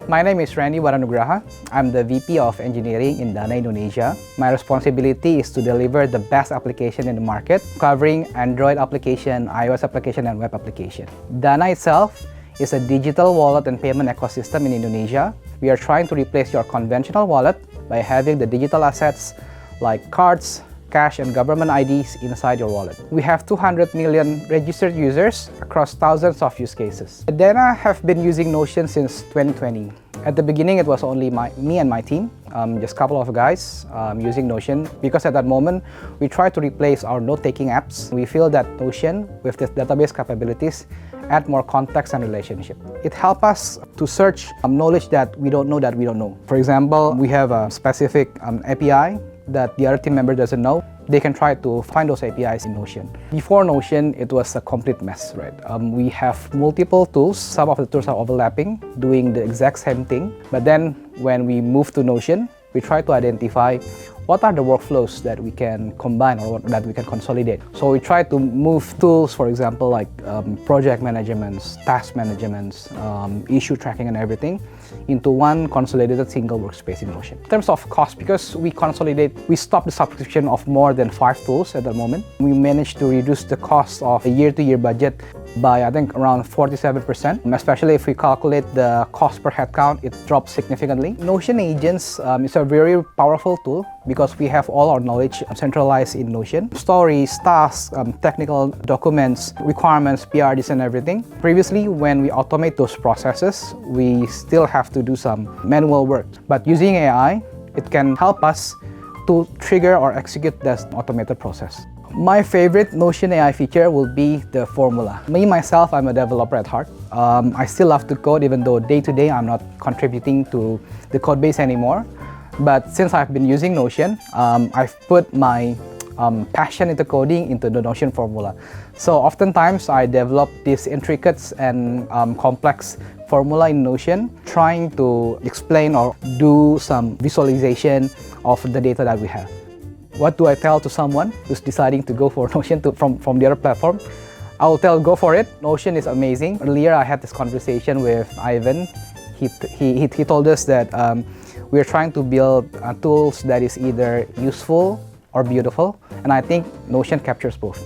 My name is Randi Waranugraha. I'm the VP of Engineering in DANA Indonesia. My responsibility is to deliver the best application in the market, covering Android application, iOS application, and web application. DANA itself is a digital wallet and payment ecosystem in Indonesia. We are trying to replace your conventional wallet by having the digital assets like cards, cash, and government IDs inside your wallet. We have 200 million registered users across thousands of use cases. DANA have been using Notion since 2020. At the beginning, it was only me and my team, just a couple of guys using Notion, because at that moment, we tried to replace our note-taking apps. We feel that Notion, with its database capabilities, add more context and relationship. It helps us to search knowledge that we don't know. For example, we have a specific API that the other team member doesn't know. They can try to find those APIs in Notion. Before Notion, it was a complete mess, right? We have multiple tools. Some of the tools are overlapping, doing the exact same thing. But then when we move to Notion, we try to identify what are the workflows that we can combine or that we can consolidate. So we try to move tools, for example, like project management, task management, issue tracking and everything into one consolidated single workspace in Notion. In terms of cost, because we consolidate, we stop the subscription of more than 5 tools at the moment. We managed to reduce the cost of a year-to-year budget by, I think, around 47%. Especially if we calculate the cost per headcount, it drops significantly. Notion Agents is a very powerful tool because we have all our knowledge centralized in Notion. Stories, tasks, technical documents, requirements, PRDs, and everything. Previously, when we automate those processes, we still have to do some manual work. But using AI, it can help us to trigger or execute this automated process. My favorite Notion AI feature will be the formula. Me, myself, I'm a developer at heart. I still love to code, even though day-to-day I'm not contributing to the code base anymore. But since I've been using Notion, I've put my passion into coding into the Notion formula. So oftentimes I develop these intricate and complex formula in Notion, trying to explain or do some visualization of the data that we have. What do I tell to someone who's deciding to go for Notion from the other platform? I will tell, go for it. Notion is amazing. Earlier, I had this conversation with Ivan. He told us that we're trying to build tools that is either useful or beautiful. And I think Notion captures both.